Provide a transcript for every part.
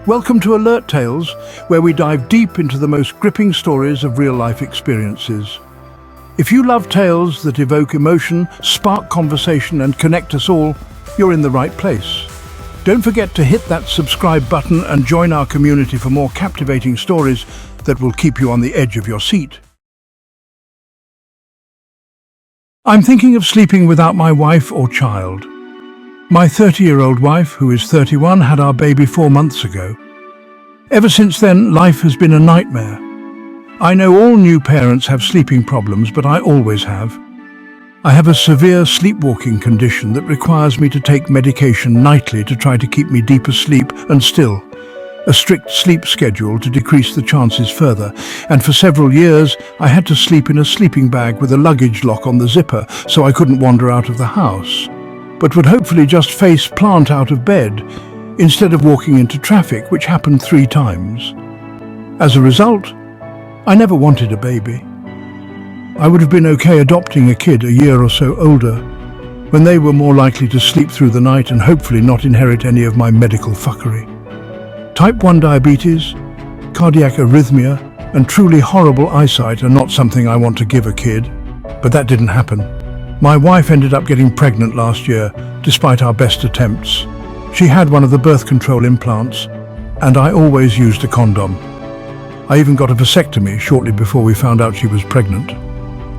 Welcome to Alert Tales, where we dive deep into the most gripping stories of real-life experiences. If you love tales that evoke emotion, spark conversation and connect us all, you're in the right place. Don't forget to hit that subscribe button and join our community for more captivating stories that will keep you on the edge of your seat. I'm thinking of sleeping without my wife or child. My 30-year-old wife, who is 31, had our baby 4 months ago. Ever since then, life has been a nightmare. I know all new parents have sleeping problems, but I always have. I have a severe sleepwalking condition that requires me to take medication nightly to try to keep me deep asleep, and still, a strict sleep schedule to decrease the chances further. And for several years, I had to sleep in a sleeping bag with a luggage lock on the zipper so I couldn't wander out of the house, but would hopefully just face plant out of bed instead of walking into traffic, which happened 3 times. As a result, I never wanted a baby. I would have been okay adopting a kid a year or so older, when they were more likely to sleep through the night and hopefully not inherit any of my medical fuckery. Type 1 diabetes, cardiac arrhythmia, and truly horrible eyesight are not something I want to give a kid, but that didn't happen. My wife ended up getting pregnant last year, despite our best attempts. She had one of the birth control implants, and I always used a condom. I even got a vasectomy shortly before we found out she was pregnant.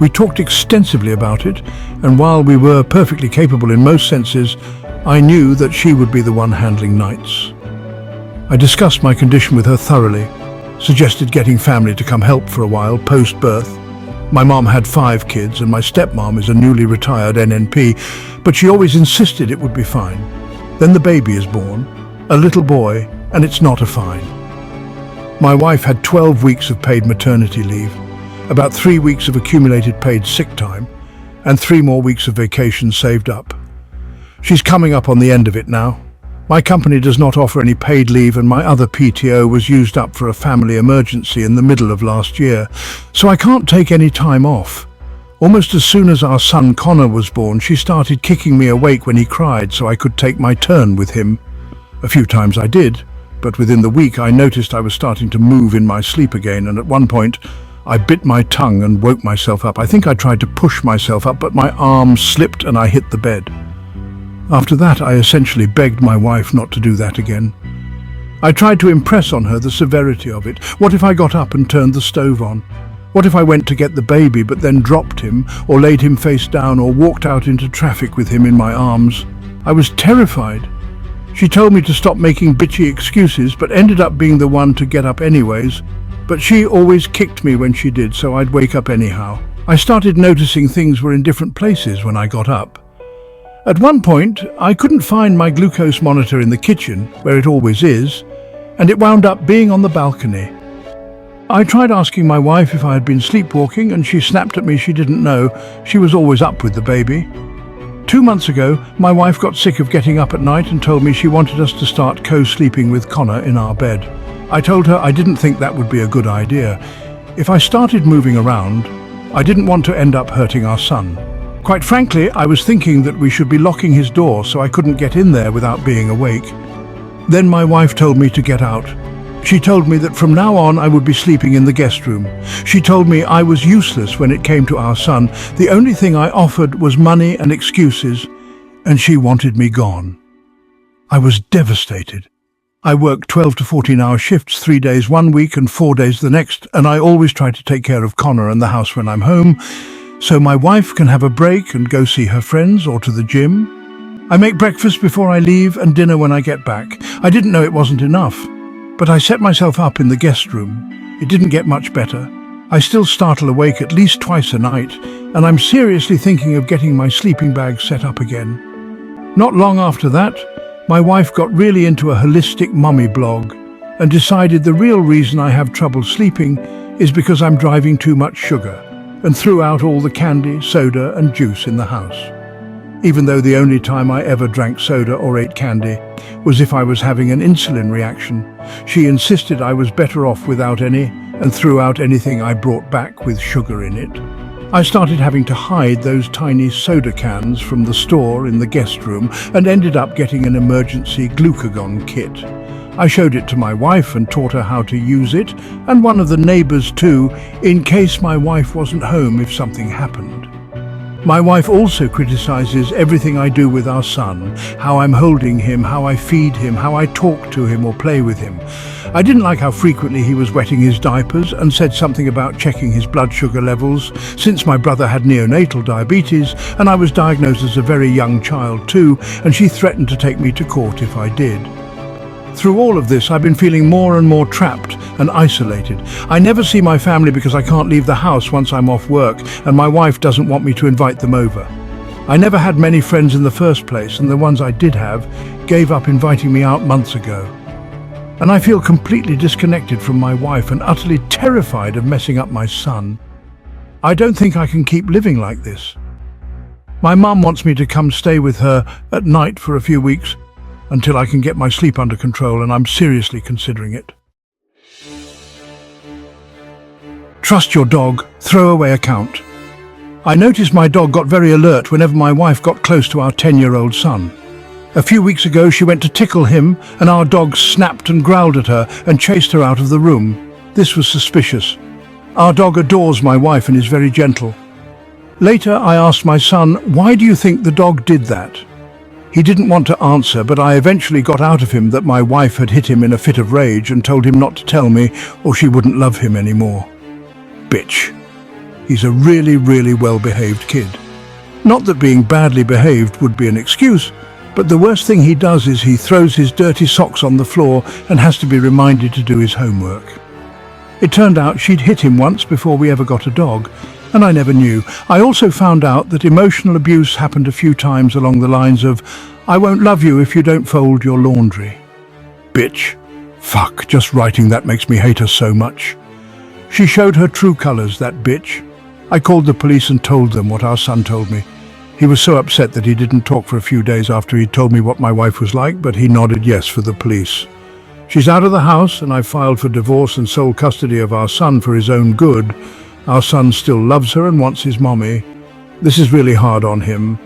We talked extensively about it, and while we were perfectly capable in most senses, I knew that she would be the one handling nights. I discussed my condition with her thoroughly, suggested getting family to come help for a while post-birth. My mom had 5 kids and my stepmom is a newly retired NNP, but she always insisted it would be fine. Then the baby is born, a little boy, and it's not a fine. My wife had 12 weeks of paid maternity leave, about 3 weeks of accumulated paid sick time, and 3 more weeks of vacation saved up. She's coming up on the end of it now. My company does not offer any paid leave, and my other PTO was used up for a family emergency in the middle of last year, so I can't take any time off. Almost as soon as our son Connor was born, she started kicking me awake when he cried so I could take my turn with him. A few times I did, but within the week I noticed I was starting to move in my sleep again, and at one point I bit my tongue and woke myself up. I think I tried to push myself up, but my arm slipped and I hit the bed. After that, I essentially begged my wife not to do that again. I tried to impress on her the severity of it. What if I got up and turned the stove on? What if I went to get the baby but then dropped him, or laid him face down, or walked out into traffic with him in my arms? I was terrified. She told me to stop making bitchy excuses, but ended up being the one to get up anyways. But she always kicked me when she did, so I'd wake up anyhow. I started noticing things were in different places when I got up. At one point, I couldn't find my glucose monitor in the kitchen, where it always is, and it wound up being on the balcony. I tried asking my wife if I had been sleepwalking, and she snapped at me she didn't know. She was always up with the baby. 2 months ago, my wife got sick of getting up at night and told me she wanted us to start co-sleeping with Connor in our bed. I told her I didn't think that would be a good idea. If I started moving around, I didn't want to end up hurting our son. Quite frankly, I was thinking that we should be locking his door so I couldn't get in there without being awake. Then my wife told me to get out. She told me that from now on I would be sleeping in the guest room. She told me I was useless when it came to our son. The only thing I offered was money and excuses, and she wanted me gone. I was devastated. I worked 12 to 14-hour shifts, 3 days one week and 4 days the next, and I always try to take care of Connor and the house when I'm home, so my wife can have a break and go see her friends or to the gym. I make breakfast before I leave and dinner when I get back. I didn't know it wasn't enough, but I set myself up in the guest room. It didn't get much better. I still startle awake at least twice a night, and I'm seriously thinking of getting my sleeping bag set up again. Not long after that, my wife got really into a holistic mummy blog and decided the real reason I have trouble sleeping is because I'm driving too much sugar, and threw out all the candy, soda and juice in the house. Even though the only time I ever drank soda or ate candy was if I was having an insulin reaction, she insisted I was better off without any and threw out anything I brought back with sugar in it. I started having to hide those tiny soda cans from the store in the guest room and ended up getting an emergency glucagon kit. I showed it to my wife and taught her how to use it, and one of the neighbors too, in case my wife wasn't home if something happened. My wife also criticizes everything I do with our son, how I'm holding him, how I feed him, how I talk to him or play with him. I didn't like how frequently he was wetting his diapers and said something about checking his blood sugar levels, since my brother had neonatal diabetes and I was diagnosed as a very young child too, and she threatened to take me to court if I did. Through all of this, I've been feeling more and more trapped and isolated. I never see my family because I can't leave the house once I'm off work, and my wife doesn't want me to invite them over. I never had many friends in the first place, and the ones I did have gave up inviting me out months ago. And I feel completely disconnected from my wife and utterly terrified of messing up my son. I don't think I can keep living like this. My mum wants me to come stay with her at night for a few weeks, until I can get my sleep under control, and I'm seriously considering it. Trust your dog, throwaway account. I noticed my dog got very alert whenever my wife got close to our 10-year-old son. A few weeks ago she went to tickle him and our dog snapped and growled at her and chased her out of the room. This was suspicious. Our dog adores my wife and is very gentle. Later I asked my son, "Why do you think the dog did that?" He didn't want to answer, but I eventually got out of him that my wife had hit him in a fit of rage and told him not to tell me or she wouldn't love him anymore. Bitch. He's a really, really well-behaved kid. Not that being badly behaved would be an excuse, but the worst thing he does is he throws his dirty socks on the floor and has to be reminded to do his homework. It turned out she'd hit him once before we ever got a dog, and I never knew. I also found out that emotional abuse happened a few times along the lines of, "I won't love you if you don't fold your laundry." Bitch. Fuck, just writing that makes me hate her so much. She showed her true colours, that bitch. I called the police and told them what our son told me. He was so upset that he didn't talk for a few days after he told me what my wife was like, but he nodded yes for the police. She's out of the house, and I filed for divorce and sole custody of our son for his own good. Our son still loves her and wants his mommy. This is really hard on him.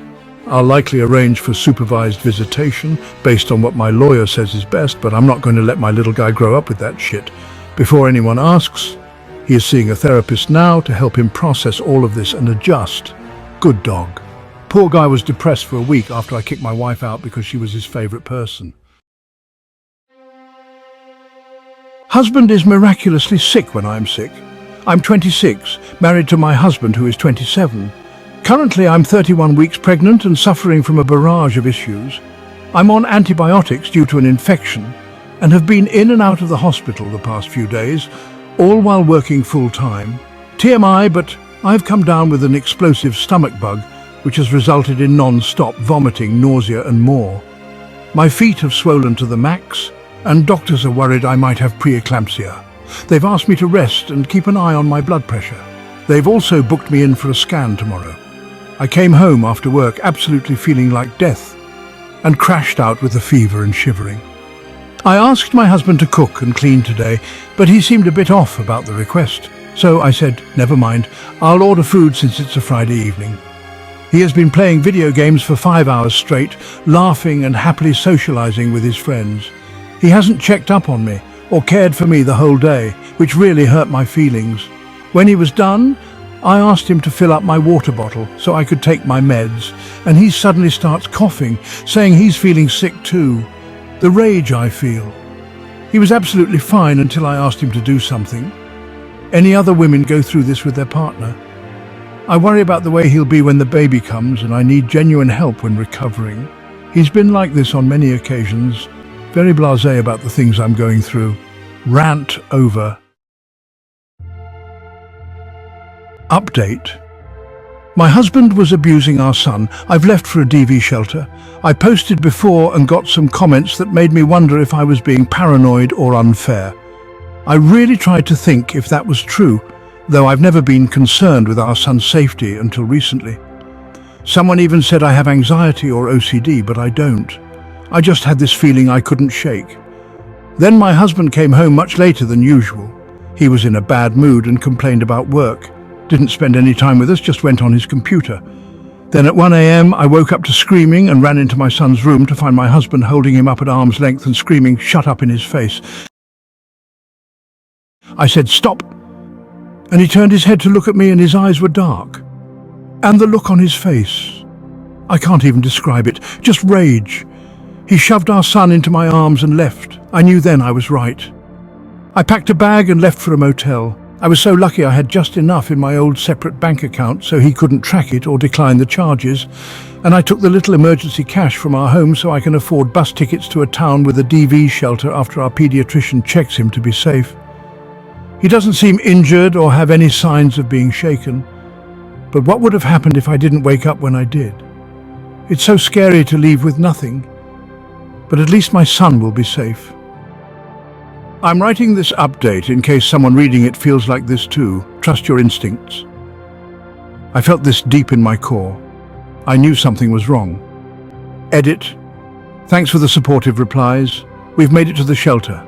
I'll likely arrange for supervised visitation based on what my lawyer says is best, but I'm not going to let my little guy grow up with that shit. Before anyone asks, he is seeing a therapist now to help him process all of this and adjust. Good dog. Poor guy was depressed for a week after I kicked my wife out because she was his favorite person. Husband is miraculously sick when I'm sick. I'm 26, married to my husband who is 27. Currently I'm 31 weeks pregnant and suffering from a barrage of issues. I'm on antibiotics due to an infection and have been in and out of the hospital the past few days, all while working full-time. TMI, but I've come down with an explosive stomach bug which has resulted in non-stop vomiting, nausea and more. My feet have swollen to the max and doctors are worried I might have preeclampsia. They've asked me to rest and keep an eye on my blood pressure. They've also booked me in for a scan tomorrow. I came home after work absolutely feeling like death and crashed out with a fever and shivering. I asked my husband to cook and clean today, but he seemed a bit off about the request. So I said, never mind, I'll order food since it's a Friday evening. He has been playing video games for 5 hours straight, laughing and happily socializing with his friends. He hasn't checked up on me or cared for me the whole day, which really hurt my feelings. When he was done, I asked him to fill up my water bottle so I could take my meds, and he suddenly starts coughing, saying he's feeling sick too. The rage I feel. He was absolutely fine until I asked him to do something. Any other women go through this with their partner? I worry about the way he'll be when the baby comes, and I need genuine help when recovering. He's been like this on many occasions, very blasé about the things I'm going through. Rant over. Update. My husband was abusing our son. I've left for a DV shelter. I posted before and got some comments that made me wonder if I was being paranoid or unfair. I really tried to think if that was true, though I've never been concerned with our son's safety until recently. Someone even said I have anxiety or OCD, but I don't. I just had this feeling I couldn't shake. Then my husband came home much later than usual. He was in a bad mood and complained about work. Didn't spend any time with us, just went on his computer. Then at 1 a.m. I woke up to screaming and ran into my son's room to find my husband holding him up at arm's length and screaming, "Shut up," in his face. I said, "Stop," and he turned his head to look at me and his eyes were dark. And the look on his face, I can't even describe it, just rage. He shoved our son into my arms and left. I knew then I was right. I packed a bag and left for a motel. I was so lucky I had just enough in my old separate bank account so he couldn't track it or decline the charges, and I took the little emergency cash from our home so I can afford bus tickets to a town with a DV shelter after our pediatrician checks him to be safe. He doesn't seem injured or have any signs of being shaken, but what would have happened if I didn't wake up when I did? It's so scary to leave with nothing, but at least my son will be safe. I'm writing this update in case someone reading it feels like this too. Trust your instincts. I felt this deep in my core. I knew something was wrong. Edit. Thanks for the supportive replies. We've made it to the shelter.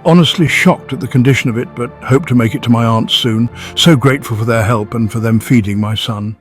Honestly shocked at the condition of it, but hope to make it to my aunt's soon. So grateful for their help and for them feeding my son.